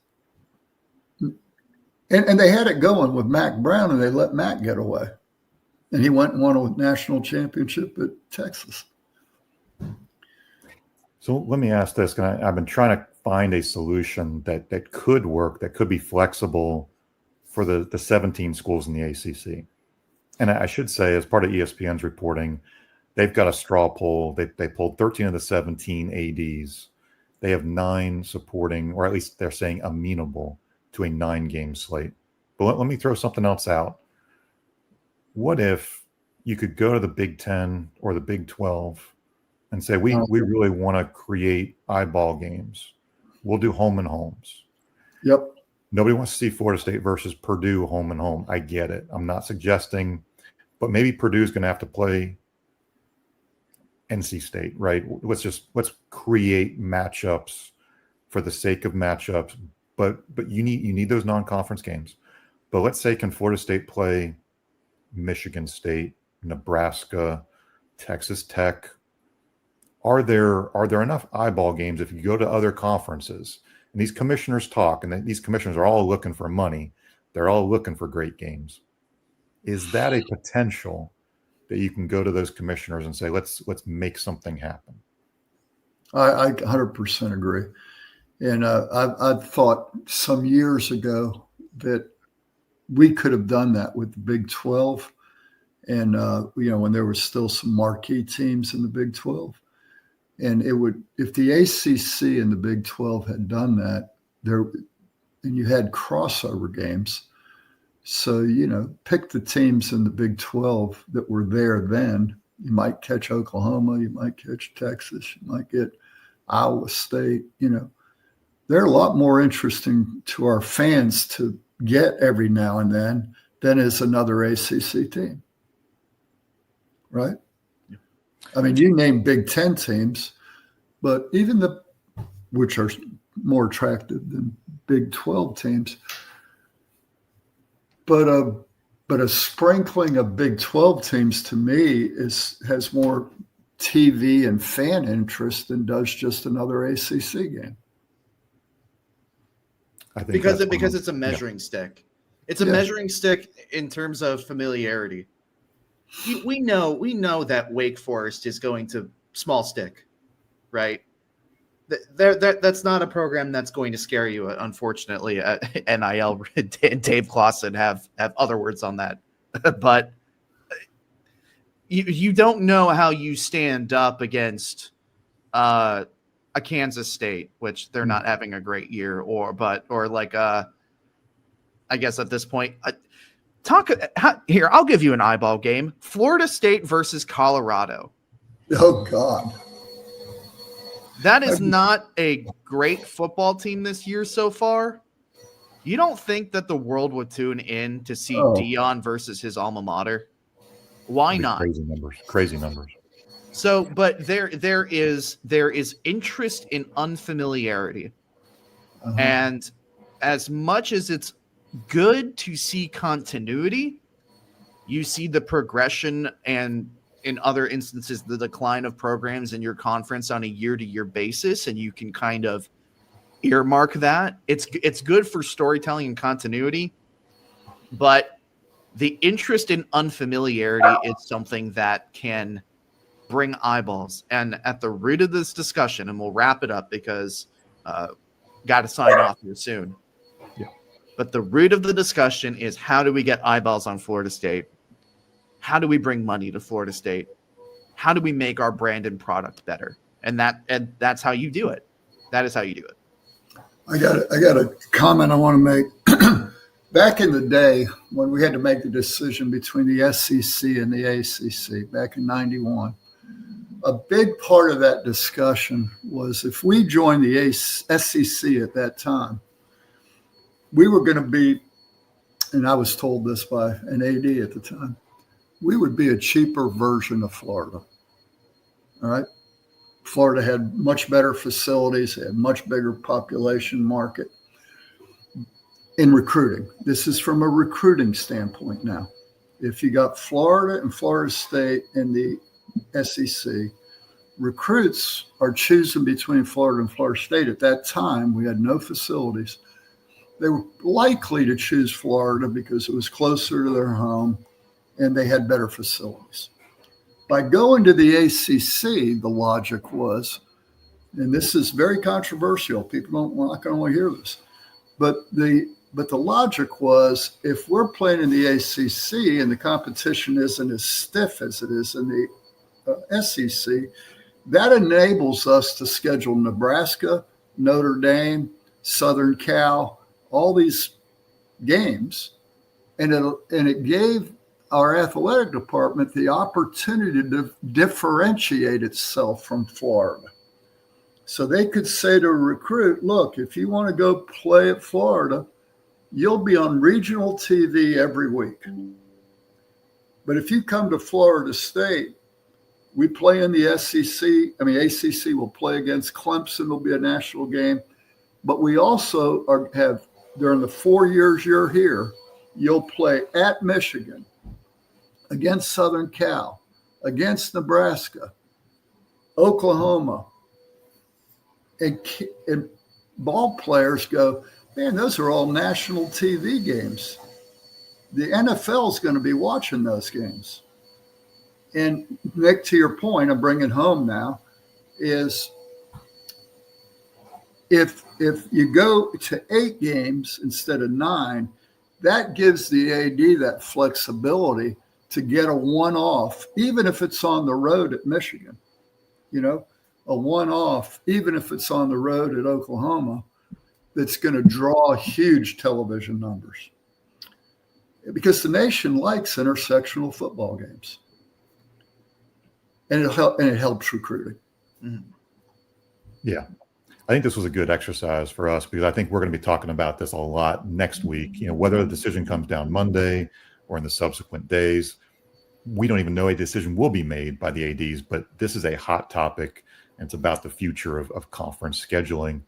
and they had it going with Mac Brown, and they let Mac get away. And he went and won a national championship at Texas. So let me ask this. I've been trying to find a solution that could work, that could be flexible for the 17 schools in the ACC. And I should say, as part of ESPN's reporting, they've got a straw poll. They polled 13 of the 17 ADs. They have 9 supporting, or at least they're saying amenable to a 9-game slate. But let me throw something else out. What if you could go to the Big 10 or the Big 12 and say, we really want to create eyeball games. We'll do home and homes. Yep. Nobody wants to see Florida State versus Purdue home and home. I get it. I'm not suggesting, but maybe Purdue's going to have to play NC State, right? Let's create matchups for the sake of matchups. But you need those non-conference games. But let's say, can Florida State play Michigan State, Nebraska, Texas Tech? Are there enough eyeball games if you go to other conferences and these commissioners talk, and these commissioners are all looking for money, they're all looking for great games. Is that a potential that you can go to those commissioners and say, let's make something happen? I 100% agree. And I thought some years ago that we could have done that with the Big 12. And, when there were still some marquee teams in the Big 12. And it would, if the ACC and the Big 12 had done that, and you had crossover games. So, pick the teams in the Big 12 that were there then. You might catch Oklahoma, you might catch Texas, you might get Iowa State. They're a lot more interesting to our fans to get every now and then than is another ACC team. Right? I mean, you name Big 10 teams, but even which are more attractive than Big 12 teams. But a sprinkling of Big 12 teams to me has more TV and fan interest than does just another ACC game. I think because it's a measuring stick. It's a measuring stick in terms of familiarity. We know that Wake Forest is going to small stick, right? That's not a program that's going to scare you. Unfortunately, NIL and Dave Clawson have other words on that, but you don't know how you stand up against a Kansas State, which they're not having a great year, or like I guess at this point. Here, I'll give you an eyeball game. Florida State versus Colorado. Oh, God. That is not a great football team this year so far. You don't think that the world would tune in to see Dion versus his alma mater? Why not? Crazy numbers. So, but there is interest in unfamiliarity. Uh-huh. And as much as it's good to see continuity, you see the progression and in other instances the decline of programs in your conference on a year-to-year basis, and you can kind of earmark that. It's good for storytelling and continuity, but the interest in unfamiliarity is something that can bring eyeballs. And at the root of this discussion, and we'll wrap it up because got to sign off here soon. But the root of the discussion is, how do we get eyeballs on Florida State? How do we bring money to Florida State? How do we make our brand and product better? And that's how you do it. That is how you do it. I got a comment I want to make. Back in the day when we had to make the decision between the SEC and the ACC back in '91, a big part of that discussion was if we joined the SEC at that time, we were going to be and I was told this by an AD at the time, we would be a cheaper version of Florida. All right. Florida had much better facilities, had much bigger population market in recruiting. This is from a recruiting standpoint now. If you got Florida and Florida State in the SEC, recruits are choosing between Florida and Florida State. At that time, we had no facilities. They were likely to choose Florida because it was closer to their home and they had better facilities. By going to the ACC, the logic was, and this is very controversial, people are not going to hear this, but the logic was, if we're playing in the ACC and the competition isn't as stiff as it is in the SEC, that enables us to schedule Nebraska, Notre Dame, Southern Cal, all these games, and it gave our athletic department the opportunity to differentiate itself from Florida. So they could say to a recruit, look, if you want to go play at Florida, you'll be on regional TV every week. But if you come to Florida State, we play in the SEC. ACC will play against Clemson. It'll be a national game. But we also have, during the 4 years you're here, you'll play at Michigan, against Southern Cal, against Nebraska, Oklahoma. And ball players go, man, those are all national TV games. The NFL is going to be watching those games. And Nick, to your point, I'm bringing home now, is if you go to 8 games instead of 9, that gives the AD that flexibility to get a one-off, even if it's on the road at Michigan, a one-off, even if it's on the road at Oklahoma, that's going to draw huge television numbers. Because the nation likes intersectional football games. And it helps recruiting. Mm-hmm. Yeah. I think this was a good exercise for us because I think we're going to be talking about this a lot next week. Whether the decision comes down Monday or in the subsequent days, we don't even know a decision will be made by the ADs, but this is a hot topic and it's about the future of conference scheduling.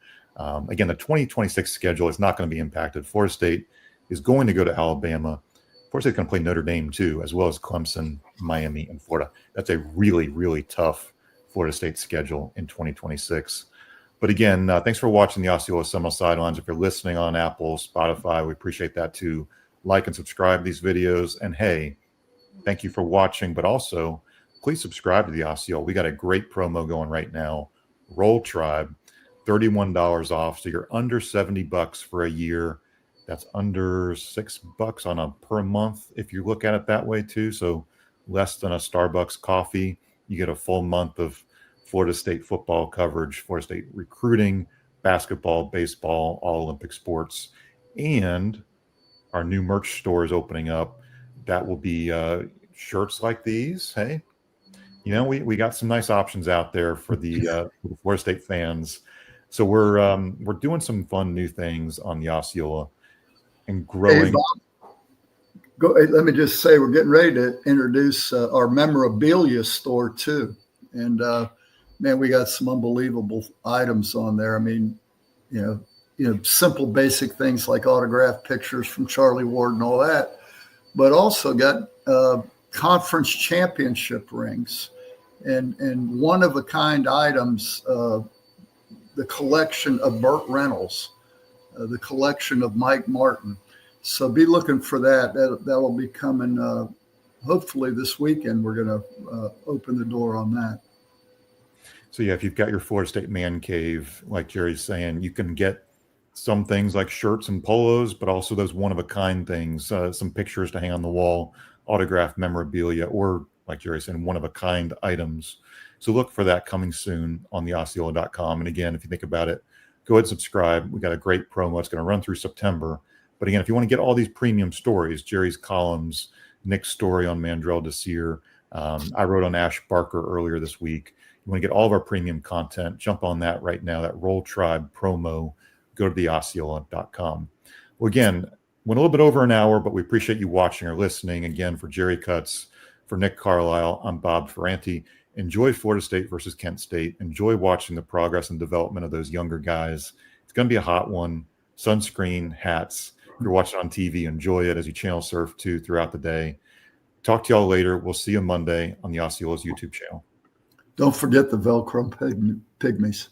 Again, the 2026 schedule is not going to be impacted. Florida State is going to go to Alabama. Florida State's going to play Notre Dame too, as well as Clemson, Miami, and Florida. That's a really, really tough Florida State schedule in 2026. But again, thanks for watching the Osceola Seminole Sidelines. If you're listening on Apple, Spotify, we appreciate that too. Like and subscribe to these videos. And hey, thank you for watching, but also please subscribe to the Osceola. We got a great promo going right now. Roll Tribe, $31 off. So you're under $70 for a year. That's under $6 on a per month if you look at it that way too. So less than a Starbucks coffee. You get a full month of Florida State football coverage, Florida State recruiting, basketball, baseball, all Olympic sports. And our new merch store is opening up. That will be shirts like these. Hey, we got some nice options out there for the Florida State fans. So we're doing some fun new things on the Osceola and growing. Hey, Bob, let me just say we're getting ready to introduce our memorabilia store too. And man, we got some unbelievable items on there. I mean, simple basic things like autographed pictures from Charlie Ward and all that, but also got conference championship rings and one of a kind items, the collection of Burt Reynolds, the collection of Mike Martin. So be looking for that. That'll be coming hopefully this weekend. We're going to open the door on that. So yeah, if you've got your Florida State man cave, like Jerry's saying, you can get some things like shirts and polos, but also those one-of-a-kind things, some pictures to hang on the wall, autographed memorabilia, or like Jerry said, one-of-a-kind items. So look for that coming soon on the Osceola.com. And again, if you think about it, go ahead and subscribe. We got a great promo. It's going to run through September. But again, if you want to get all these premium stories, Jerry's columns, Nick's story on Mandrell Desir, I wrote on Ash Barker earlier this week. You want to get all of our premium content, jump on that right now, that Roll Tribe promo, go to the Osceola.com. Well, again, Went a little bit over an hour, but we appreciate you watching or listening. Again, for Jerry Cutts, for Nick Carlisle, I'm Bob Ferranti. Enjoy Florida State versus Kent State. Enjoy watching the progress and development of those younger guys. It's going to be a hot one. Sunscreen, hats. If you're watching on TV, enjoy it as you channel surf too throughout the day. Talk to y'all later. We'll see you Monday on the Osceola's YouTube channel. Don't forget the Velcro pygmies.